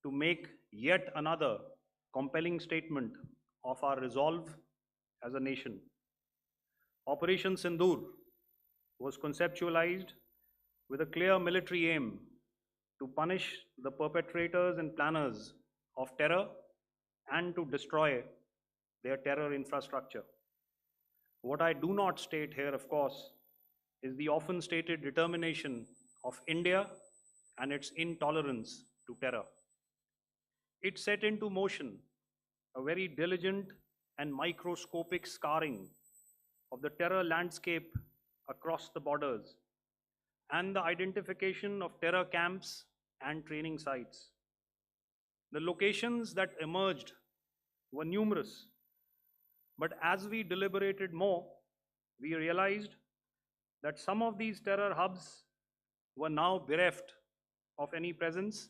to make yet another compelling statement of our resolve as a nation. Operation Sindoor was conceptualized with a clear military aim to punish the perpetrators and planners of terror and to destroy their terror infrastructure. What I do not state here, of course, is the often stated determination of India and its intolerance to terror. It set into motion a very diligent and microscopic scarring of the terror landscape across the borders and the identification of terror camps and training sites. The locations that emerged were numerous, but as we deliberated more, we realized that some of these terror hubs were now bereft of any presence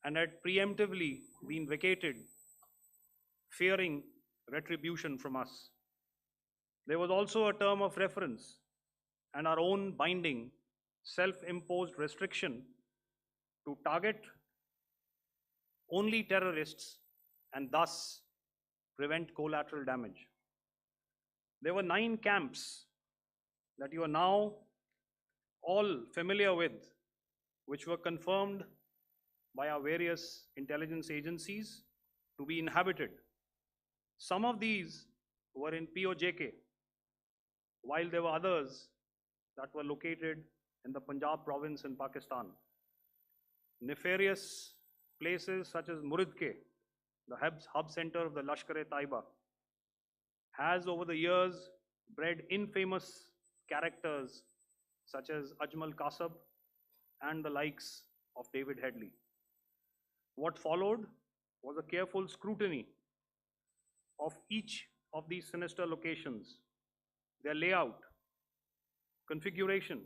and had preemptively been vacated, fearing retribution from us. There was also a term of reference and our own binding, self-imposed restriction to target only terrorists and thus prevent collateral damage. There were 9 camps that you are now all familiar with, which were confirmed by our various intelligence agencies to be inhabited. Some of these were in POJK, while there were others that were located in the Punjab province in Pakistan. Nefarious places such as Muridke, the hub center of the Lashkar-e-Taiba, has over the years bred infamous characters such as Ajmal Kasab and the likes of David Headley. What followed was a careful scrutiny of each of these sinister locations, their layout, configuration,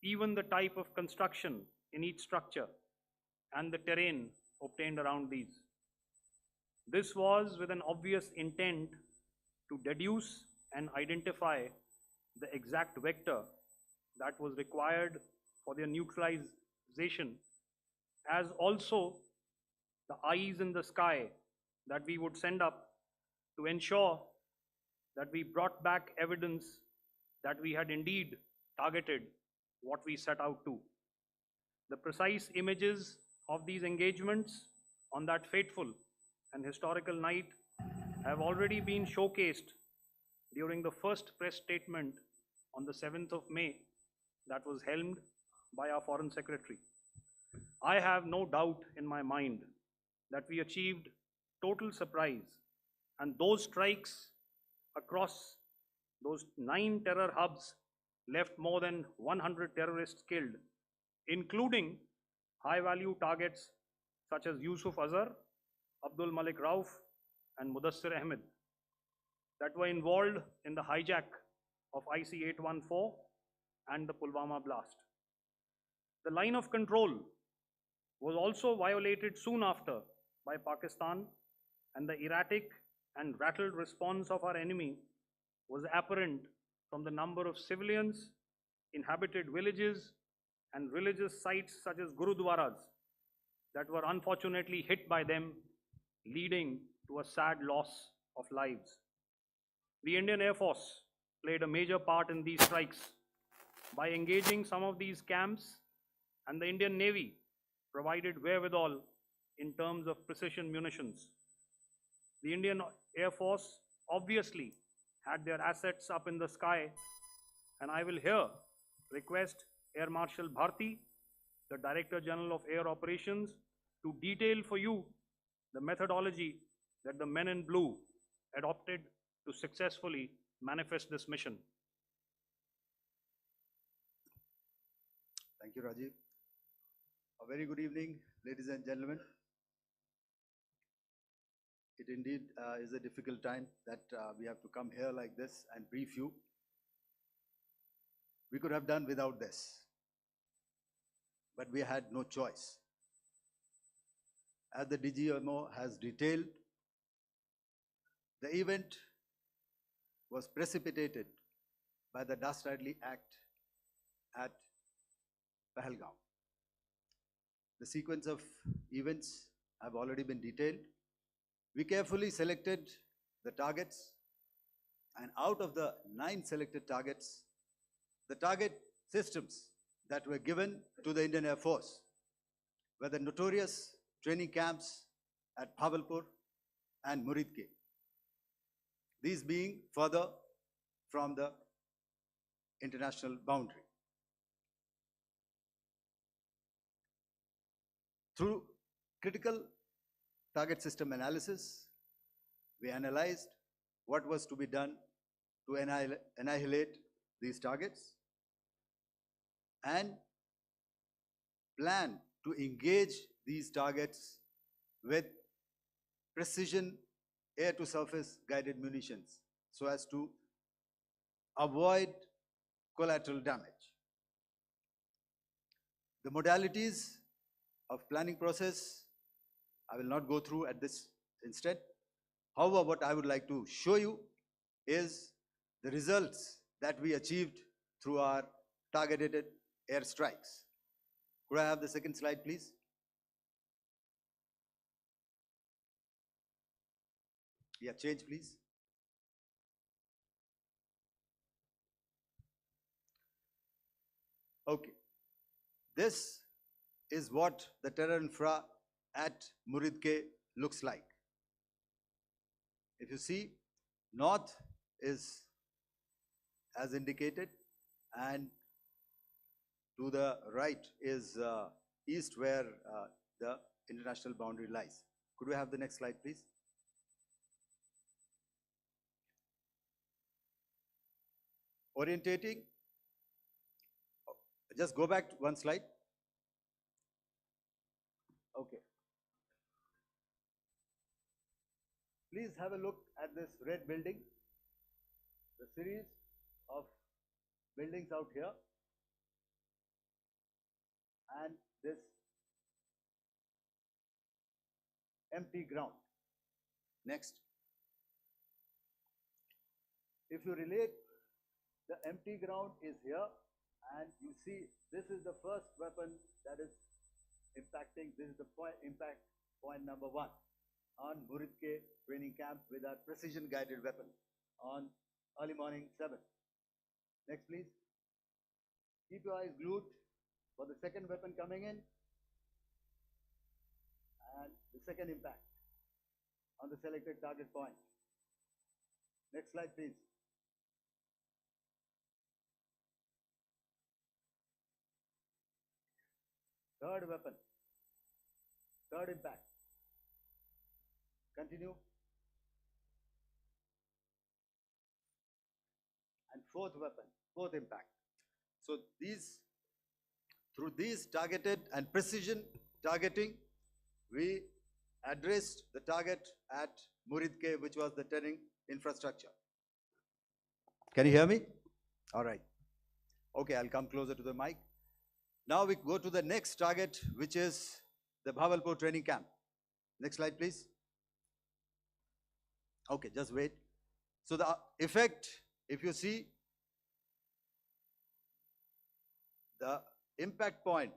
even the type of construction in each structure, and the terrain obtained around these. This was with an obvious intent to deduce and identify the exact vector that was required for their neutralization, as also the eyes in the sky that we would send up to ensure that we brought back evidence that we had indeed targeted what we set out to. The precise images of these engagements on that fateful and historical night have already been showcased during the first press statement on the 7th of May that was helmed by our Foreign Secretary. I have no doubt in my mind that we achieved total surprise, and those strikes across those 9 terror hubs left more than 100 terrorists killed, including high-value targets such as Yusuf Azhar, Abdul Malik Rauf, and Mudassir Ahmed that were involved in the hijack of IC-814 and the Pulwama blast. The line of control was also violated soon after by Pakistan, and the erratic and rattled response of our enemy was apparent from the number of civilians, inhabited villages, and religious sites such as Gurudwaras that were unfortunately hit by them, leading to a sad loss of lives. The Indian Air Force played a major part in these strikes by engaging some of these camps, and the Indian Navy provided wherewithal in terms of precision munitions. The Indian Air Force obviously had their assets up in the sky, and I will here request Air Marshal Bharti, the Director General of Air Operations, to detail for you the methodology that the men in blue adopted to successfully manifest this mission. Thank you, Rajiv. A very good evening, ladies and gentlemen. It indeed is a difficult time that we have to come here like this and brief you. We could have done without this, but we had no choice. As the DGMO has detailed, the event was precipitated by the dastardly act at Pahalgam. The sequence of events have already been detailed. We carefully selected the targets, and out of the 9 selected targets, the target systems that were given to the Indian Air Force were the notorious training camps at Bhavalpur and Muridke, these being further from the international boundary. Through critical target system analysis, we analyzed what was to be done to annihilate these targets and plan to engage these targets with precision air-to-surface guided munitions so as to avoid collateral damage. The modalities of planning process I will not go through at this instant. However, what I would like to show you is the results that we achieved through our targeted airstrikes. Could I have the second slide, please? Yeah, change, please. Okay. This is what the terror infra at Muridke looks like. If you see, north is as indicated, and to the right is east, where the international boundary lies. Could we have the next slide, please? Orientating. Just go back one slide. Okay. Please have a look at this red building, the series of buildings out here, and this empty ground. Next. If you relate, the empty ground is here, and you see this is the first weapon that is impacting. This is the impact point number 1 on Muridke training camp with our precision guided weapon on early morning 7. Next, please. Keep your eyes glued for the second weapon coming in and the second impact on the selected target point. Next slide, please. Third weapon, third impact. Continue. And fourth weapon, fourth impact. So through these targeted and precision targeting, we addressed the target at Muridke, which was the training infrastructure. Can you hear me? All right. Okay, I'll come closer to the mic. Now we go to the next target, which is the Bhavalpur training camp. Next slide, please. Okay, just wait. So the effect, if you see, the impact point,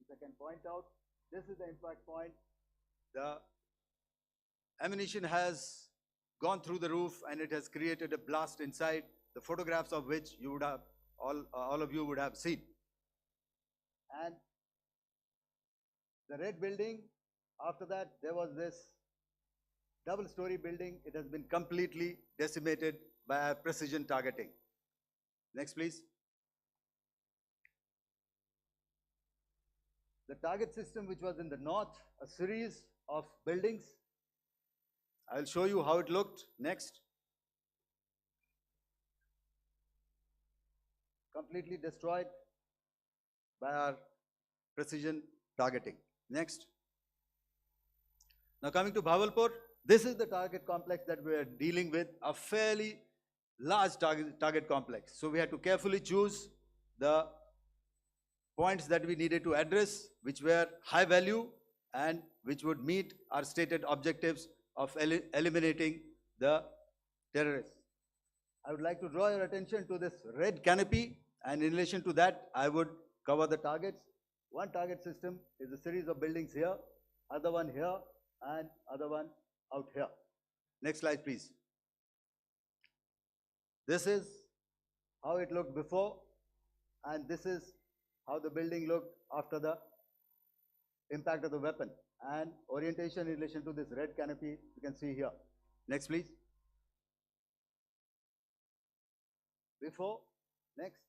if I can point out, this is the impact point. The ammunition has gone through the roof and it has created a blast inside, the photographs of which you would have, all of you would have seen. And the red building, after that, there was this double-story building. It has been completely decimated by our precision targeting. Next, please. The target system, which was in the north, a series of buildings. I will show you how it looked. Next. Completely destroyed by our precision targeting. Next. Now coming to Bhavalpur, this is the target complex that we are dealing with, a fairly large target complex. So we had to carefully choose the points that we needed to address, which were high value and which would meet our stated objectives of eliminating the terrorists. I would like to draw your attention to this red canopy, and in relation to that, I would cover the targets. One target system is a series of buildings here. other one here, and other one out here. Next slide, please. This is how it looked before, and this is how the building looked after the impact of the weapon. And orientation in relation to this red canopy, you can see here. Next, please. Before, next,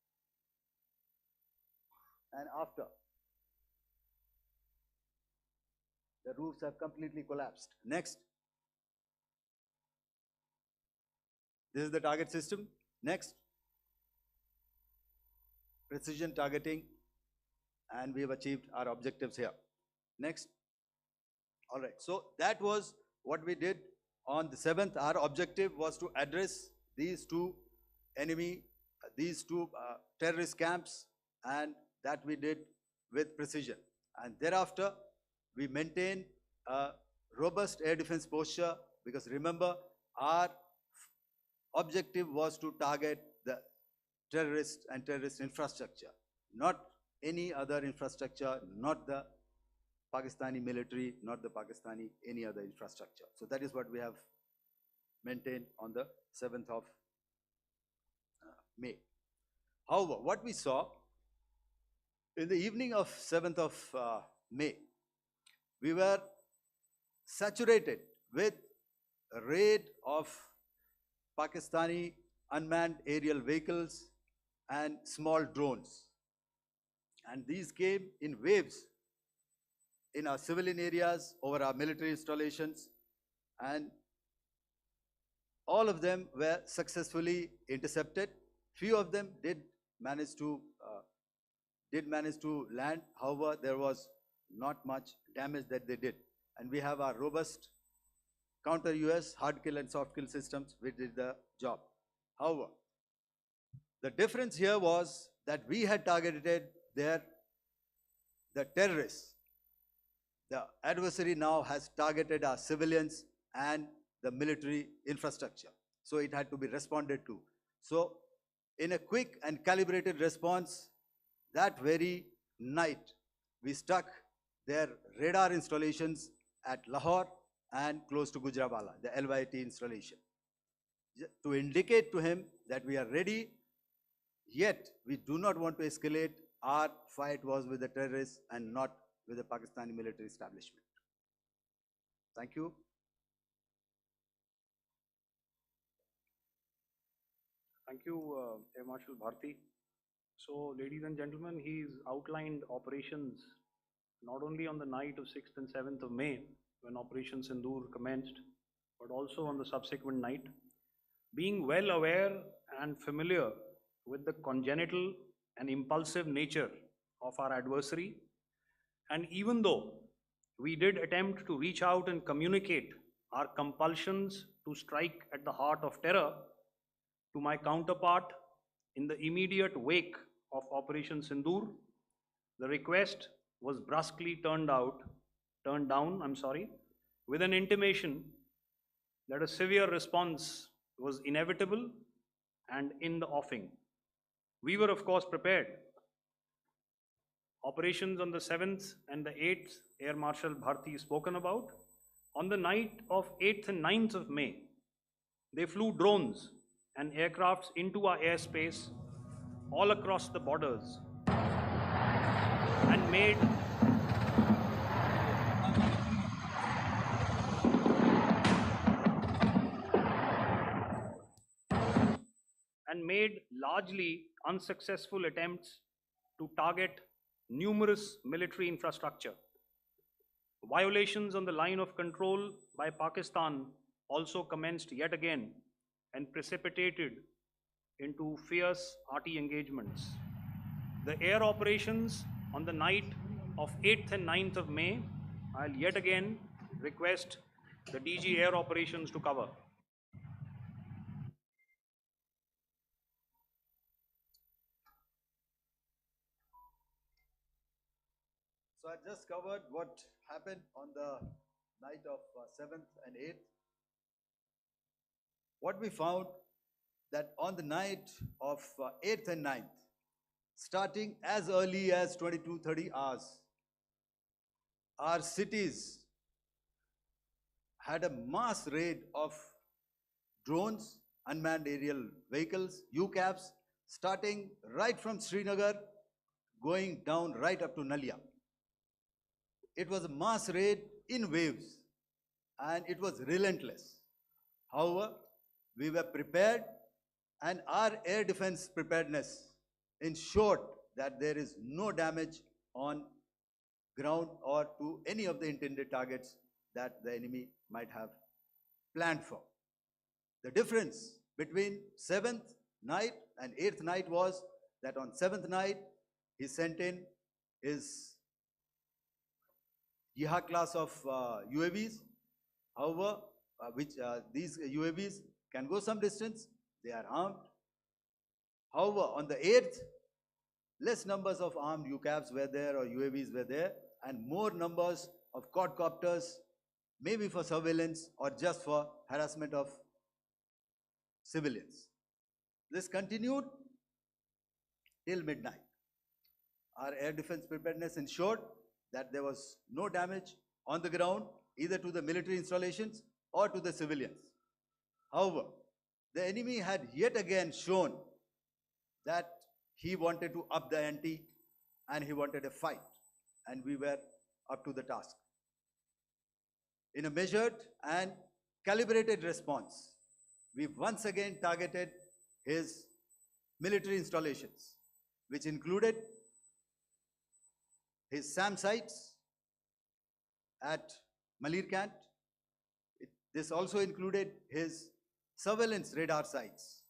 and after. The roofs have completely collapsed. Next. This is the target system. Next. Precision targeting, and we have achieved our objectives here. Next. All right, so that was what we did on the 7th. Our objective was to address these two terrorist camps, and that we did with precision. And thereafter, we maintained a robust air defense posture, because remember, our objective was to target the terrorists and terrorist infrastructure, not any other infrastructure, not the Pakistani military, not the Pakistani any other infrastructure. So that is what we have maintained on the 7th of May. However, what we saw in the evening of 7th of May, we were saturated with a raid of Pakistani unmanned aerial vehicles and small drones. And these came in waves in our civilian areas, over our military installations, and all of them were successfully intercepted. Few of them did manage to land. However, there was not much damage that they did. And we have our robust counter-US hard kill and soft kill systems which did the job. However, the difference here was that we had targeted the terrorists. The adversary now has targeted our civilians and the military infrastructure. So it had to be responded to. So in a quick and calibrated response, that very night, we struck their radar installations at Lahore and close to Gujranwala, the LYT installation, to indicate to him that we are ready, yet we do not want to escalate. Our fight was with the terrorists and not with the Pakistani military establishment. Thank you. Thank you, Air Marshal Bharti. So, ladies and gentlemen, he's outlined operations not only on the night of 6th and 7th of May, when Operation Sindoor commenced, but also on the subsequent night. Being well aware and familiar with the congenital and impulsive nature of our adversary, and even though we did attempt to reach out and communicate our compulsions to strike at the heart of terror to my counterpart in the immediate wake of Operation Sindoor, the request was brusquely turned down, with an intimation that a severe response was inevitable and in the offing. We were, of course, prepared. Operations on the 7th and the 8th, Air Marshal Bharti spoken about. On the night of 8th and 9th of May, they flew drones and aircrafts into our airspace all across the borders and made largely unsuccessful attempts to target numerous military infrastructure. Violations on the line of control by Pakistan also commenced yet again and precipitated into fierce arty engagements. The air operations on the night of 8th and 9th of May, I'll yet again request the DG Air Operations to cover. So I just covered what happened on the night of 7th and 8th. What we found that on the night of 8th and 9th, starting as early as 22:30 hours, our cities had a mass raid of drones, unmanned aerial vehicles, UCAVs, starting right from Srinagar, going down right up to Nalia. It was a mass raid in waves, and it was relentless. However, we were prepared, and our air defense preparedness ensured that there is no damage on ground or to any of the intended targets that the enemy might have planned for. The difference between 7th night and 8th night was that on 7th night, he sent in his Yeha class of UAVs. However, these UAVs can go some distance, they are armed. However, on the 8th, less numbers of armed UCAVs were there or UAVs were there, and more numbers of quadcopters, maybe for surveillance or just for harassment of civilians. This continued till midnight. Our air defense preparedness ensured that there was no damage on the ground, either to the military installations or to the civilians. However, the enemy had yet again shown that he wanted to up the ante and he wanted a fight, and we were up to the task. In a measured and calibrated response, we once again targeted his military installations, which included his SAM sites at Malirkant. This also included his surveillance radar sites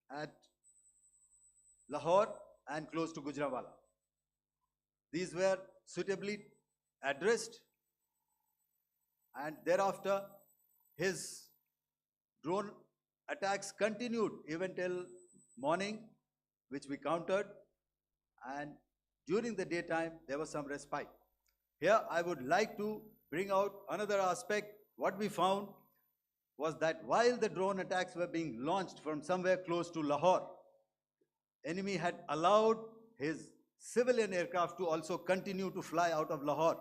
at Lahore and close to Gujranwala. These were suitably addressed, and thereafter his drone attacks continued even till morning, which we countered, and during the daytime there was some respite. Here I would like to bring out another aspect. What we found was that while the drone attacks were being launched from somewhere close to Lahore, enemy had allowed his civilian aircraft to also continue to fly out of Lahore.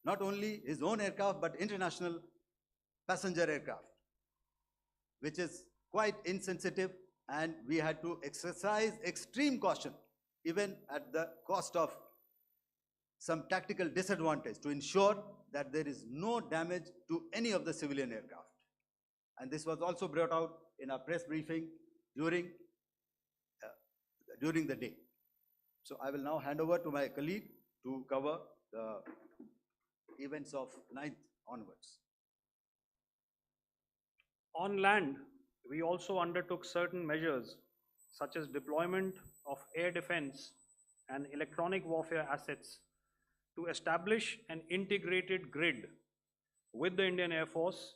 Not only his own aircraft, but international passenger aircraft, which is quite insensitive, and we had to exercise extreme caution, even at the cost of some tactical disadvantage, to ensure that there is no damage to any of the civilian aircraft. And this was also brought out in our press briefing during the day. So I will now hand over to my colleague to cover the events of 9th onwards. On land, we also undertook certain measures such as deployment of air defense and electronic warfare assets to establish an integrated grid with the Indian Air Force,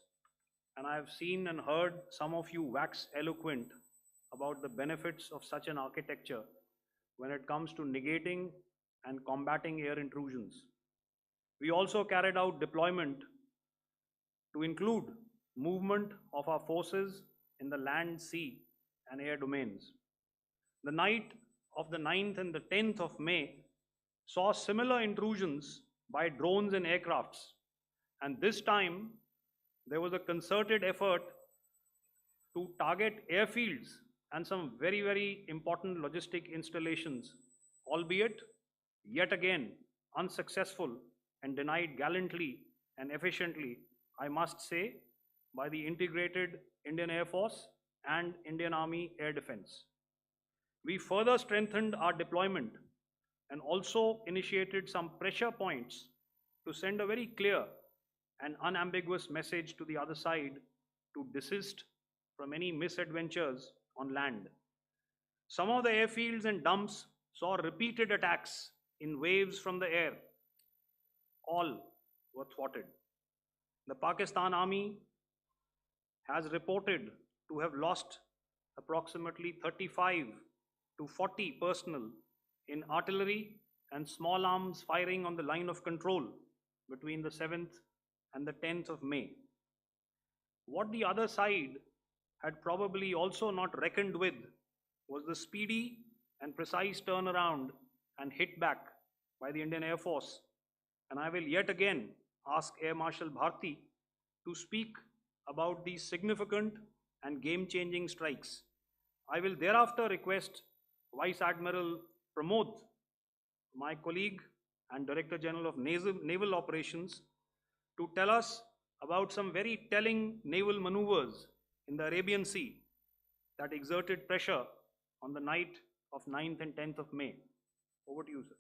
and I have seen and heard some of you wax eloquent about the benefits of such an architecture when it comes to negating and combating air intrusions. We also carried out deployment to include movement of our forces in the land, sea, and air domains. The night of the 9th and the 10th of May saw similar intrusions by drones and aircrafts, and this time there was a concerted effort to target airfields and some very, very important logistic installations, albeit yet again unsuccessful and denied gallantly and efficiently, I must say, by the integrated Indian Air Force and Indian Army Air Defense. We further strengthened our deployment and also initiated some pressure points to send a very clear and unambiguous message to the other side to desist from any misadventures on land. Some of the airfields and dumps saw repeated attacks in waves from the air. All were thwarted. The Pakistan Army has reported to have lost approximately 35 to 40 personnel in artillery and small arms firing on the line of control between the 7th and the 10th of May. What the other side had probably also not reckoned with was the speedy and precise turnaround and hit back by the Indian Air Force and I will yet again ask Air Marshal Bharti to speak about these significant and game-changing strikes. I will thereafter request Vice Admiral Pramod, my colleague and Director General of Naval Operations, to tell us about some very telling naval maneuvers in the Arabian Sea that exerted pressure on the night of 9th and 10th of May. Over to you, sir.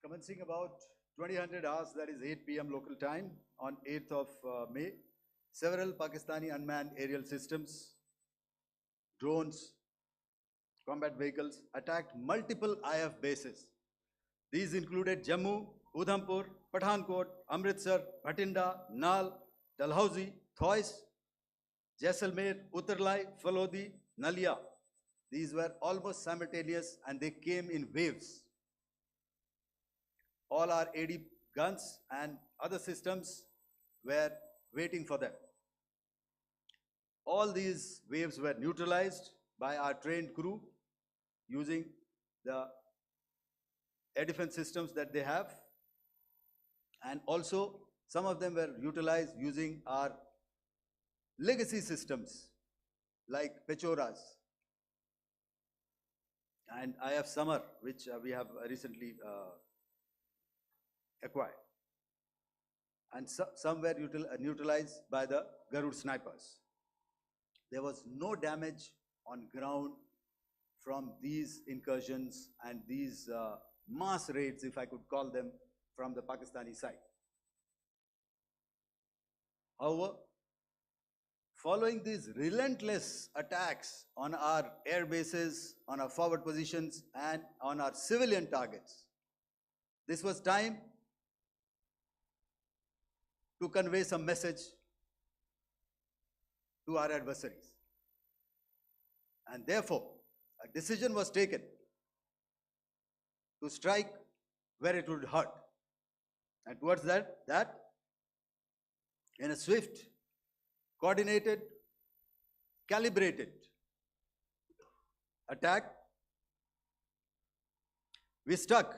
Commencing about 2000 hours, that is 8 p.m. local time, on 8th of May, several Pakistani unmanned aerial systems, drones, combat vehicles attacked multiple IF bases. These included Jammu, Udhampur, Pathankot, Amritsar, Bhatinda, Nal, Dalhousie, Thois, Jaisalmer, Uttarlai, Falodi, Nalia. These were almost simultaneous and they came in waves. All our AD guns and other systems were waiting for them. All these waves were neutralized by our trained crew using the air defense systems that they have, and also some of them were utilized using our legacy systems like Pechoras and IF Summer, which we have recently acquired, and some were neutralized by the Garud snipers. There was no damage on ground from these incursions and these mass raids, if I could call them, from the Pakistani side. However, following these relentless attacks on our air bases, on our forward positions, and on our civilian targets, this was time to convey some message to our adversaries. And therefore, a decision was taken to strike where it would hurt. And towards that in a swift, coordinated, calibrated attack, we struck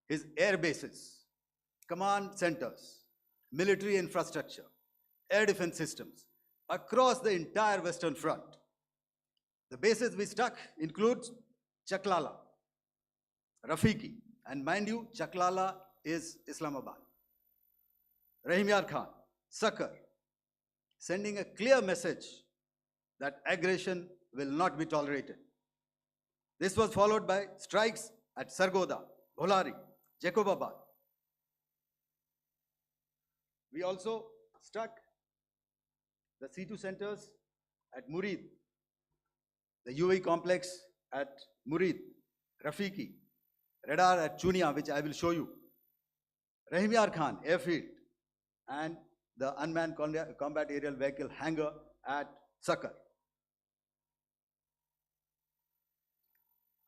his air bases, command centers, military infrastructure, air defense systems across the entire Western Front. The bases we struck include Chaklala, Rafiki, and mind you, Chaklala is Islamabad, Rahim Yar Khan, Sakar, sending a clear message that aggression will not be tolerated. This was followed by strikes at Sargoda, Bholari, Jacobabad. We also struck the C2 centers at Murid, the UAE complex at Murid, Rafiki, radar at Chunia, which I will show you, Rahim Yar Khan airfield, and the unmanned combat aerial vehicle hangar at Sakar.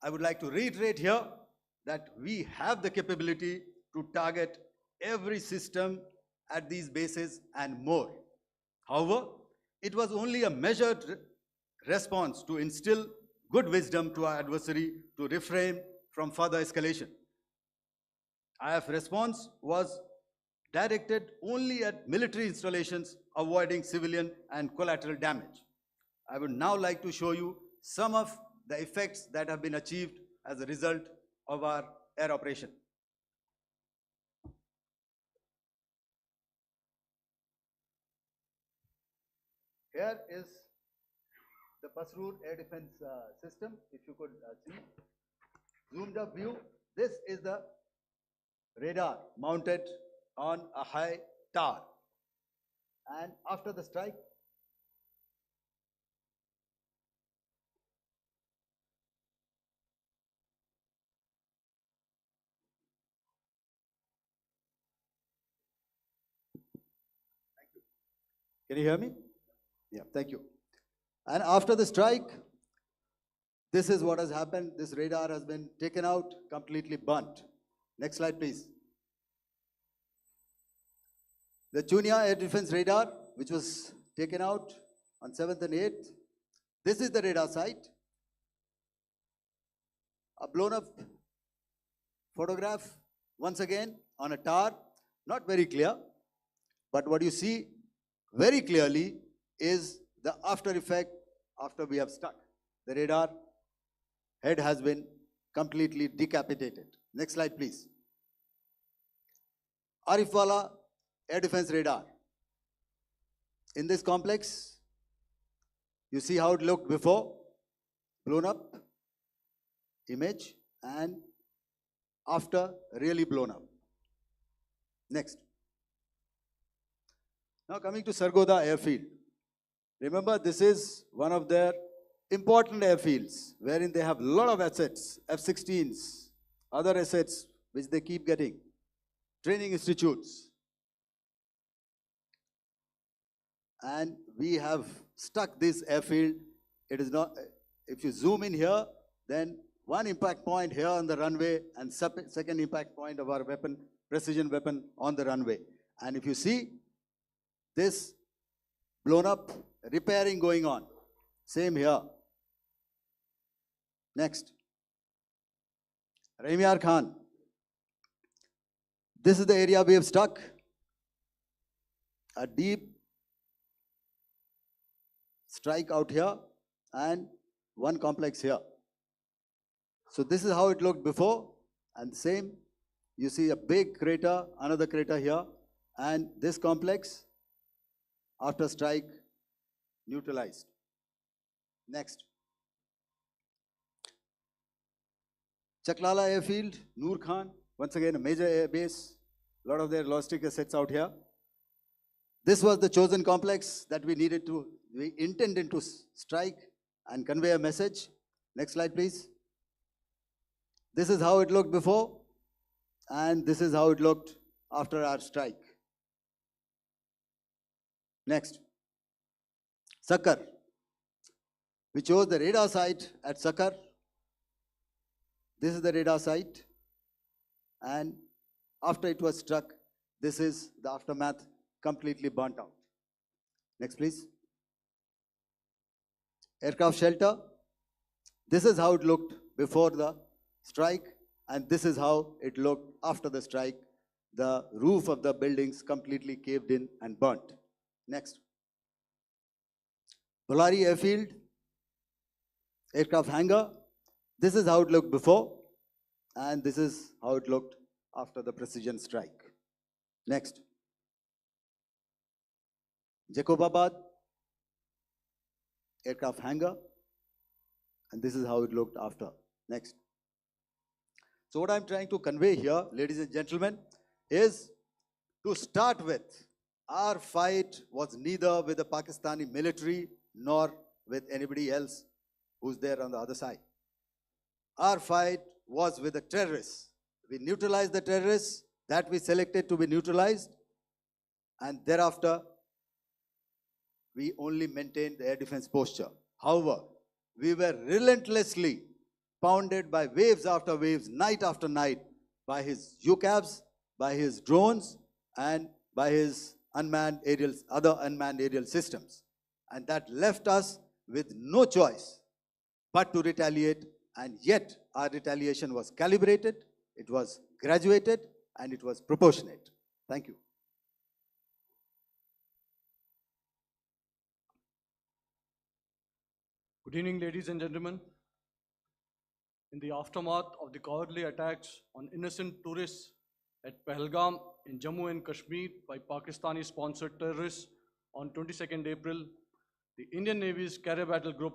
I would like to reiterate here that we have the capability to target every system at these bases and more. However, it was only a measured response to instill good wisdom to our adversary to refrain from further escalation. IF response was directed only at military installations, avoiding civilian and collateral damage. I would now like to show you some of the effects that have been achieved as a result of our air operation. Here is the Pasroor air defense system, if you could see. Zoomed up view, this is the radar mounted on a high tower. And after the strike, can you hear me? Yeah, thank you. And after the strike, this is what has happened. This radar has been taken out, completely burnt. Next slide, please. The Chunia air defense radar, which was taken out on 7th and 8th. This is the radar site. A blown up photograph once again on a tower, not very clear, but what you see very clearly is the after effect after we have stuck. The radar head has been completely decapitated. Next slide, please. Arifwala air defense radar. In this complex, you see how it looked before, blown up image, and after really blown up. Next. Now coming to Sargodha airfield. Remember, this is one of their important airfields wherein they have a lot of assets, F-16s, other assets which they keep getting, training institutes. And we have stuck this airfield. It is not, if you zoom in here, then one impact point here on the runway and second impact point of our weapon, precision weapon on the runway. And if you see this blown up, repairing going on. Same here. Next. Rahim Yar Khan. This is the area we have stuck. A deep strike out here and one complex here. So this is how it looked before, and same. You see a big crater, another crater here, and this complex after strike neutralized. Next. Chaklala airfield, Noor Khan, once again a major air base, a lot of their logistic assets out here. This was the chosen complex that we intended to strike and convey a message. Next slide, please. This is how it looked before, and this is how it looked after our strike. Next. Sakar. We chose the radar site at Sakar. This is the radar site, and after it was struck, this is the aftermath, completely burnt out. Next, please. Aircraft shelter. This is how it looked before the strike, and this is how it looked after the strike. The roof of the buildings completely caved in and burnt. Next. Bolari airfield, aircraft hangar. This is how it looked before, and this is how it looked after the precision strike. Next. Jacobabad, aircraft hangar, and this is how it looked after. Next. So what I'm trying to convey here, ladies and gentlemen, is to start with, our fight was neither with the Pakistani military nor with anybody else who's there on the other side. Our fight was with the terrorists. We neutralized the terrorists that we selected to be neutralized, and thereafter, we only maintained the air defense posture. However, we were relentlessly pounded by waves after waves, night after night, by his UCAVs, by his drones, and by his other unmanned aerial systems. And that left us with no choice but to retaliate, and yet our retaliation was calibrated, it was graduated, and it was proportionate. Thank you. Good evening, ladies and gentlemen. In the aftermath of the cowardly attacks on innocent tourists at Pahalgam in Jammu and Kashmir by Pakistani-sponsored terrorists on 22nd April, the Indian Navy's Carrier Battle Group,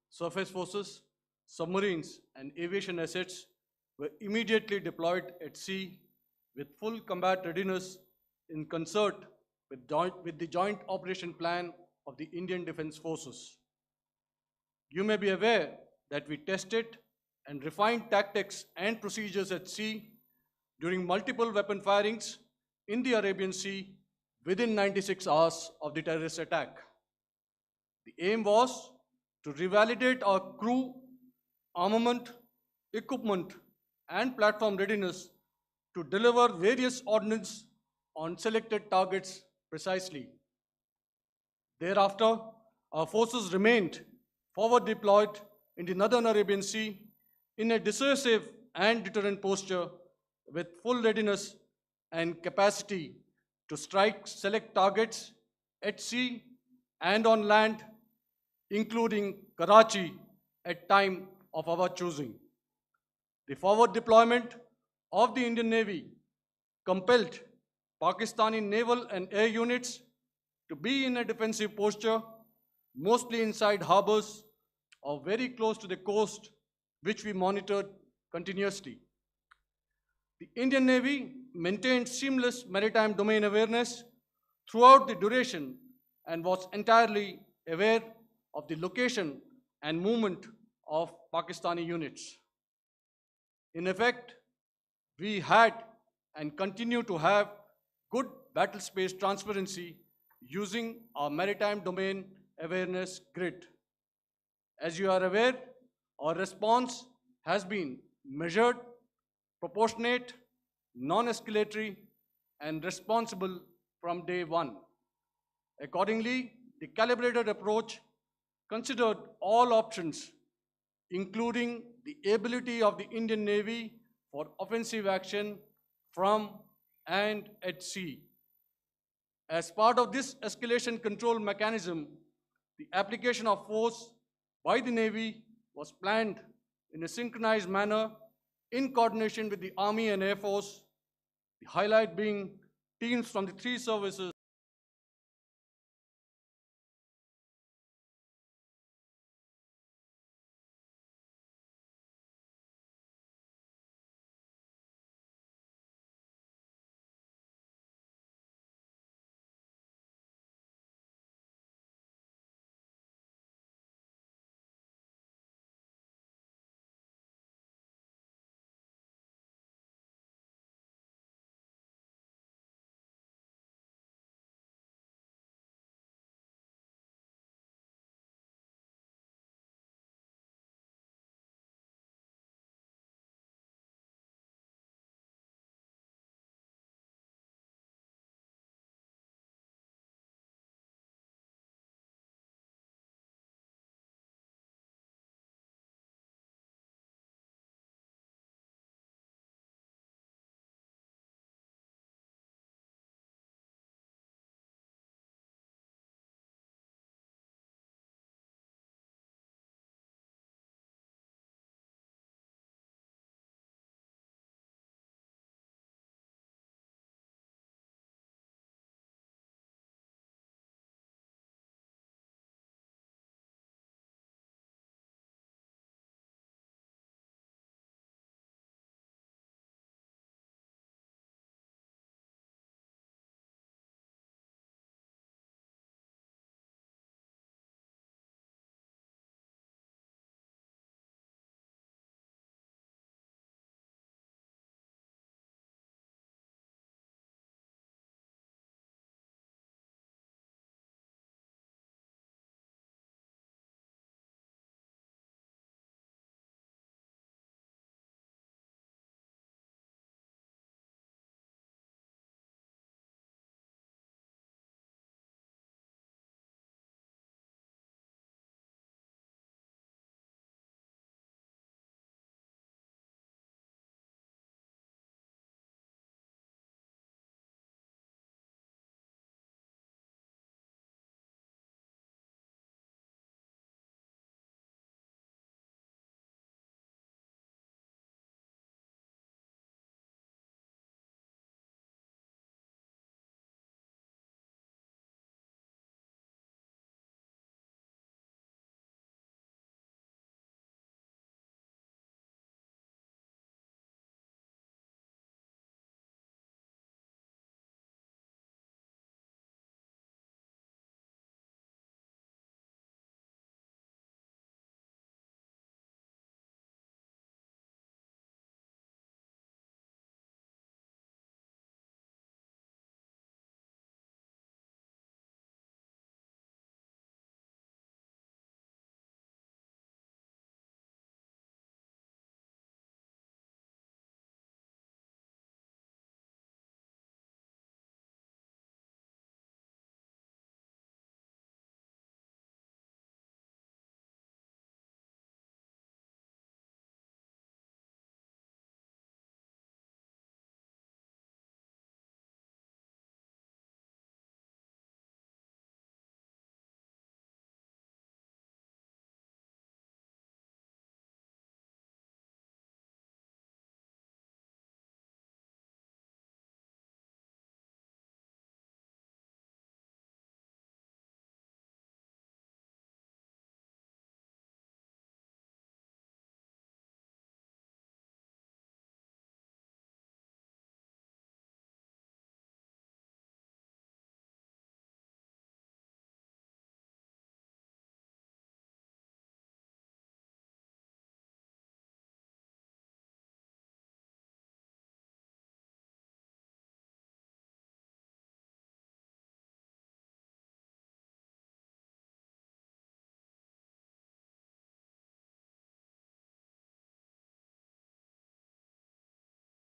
surface forces, submarines, and aviation assets were immediately deployed at sea with full combat readiness in concert with the Joint Operation Plan of the Indian Defence Forces. You may be aware that we tested and refined tactics and procedures at sea during multiple weapon firings in the Arabian Sea within 96 hours of the terrorist attack. The aim was to revalidate our crew, armament, equipment, and platform readiness to deliver various ordnance on selected targets precisely. Thereafter, our forces remained forward deployed in the Northern Arabian Sea in a dissuasive and deterrent posture with full readiness and capacity to strike select targets at sea and on land, including Karachi at time of our choosing. The forward deployment of the Indian Navy compelled Pakistani naval and air units to be in a defensive posture, mostly inside harbors or very close to the coast, which we monitored continuously. The Indian Navy maintained seamless maritime domain awareness throughout the duration and was entirely aware of the location and movement of Pakistani units. In effect, we had and continue to have good battle space transparency using our maritime domain awareness grid. As you are aware, our response has been measured, proportionate, non-escalatory, and responsible from day one. Accordingly, the calibrated approach considered all options, including the ability of the Indian Navy for offensive action from and at sea. As part of this escalation control mechanism, the application of force by the Navy was planned in a synchronized manner in coordination with the Army and Air Force, the highlight being teams from the three services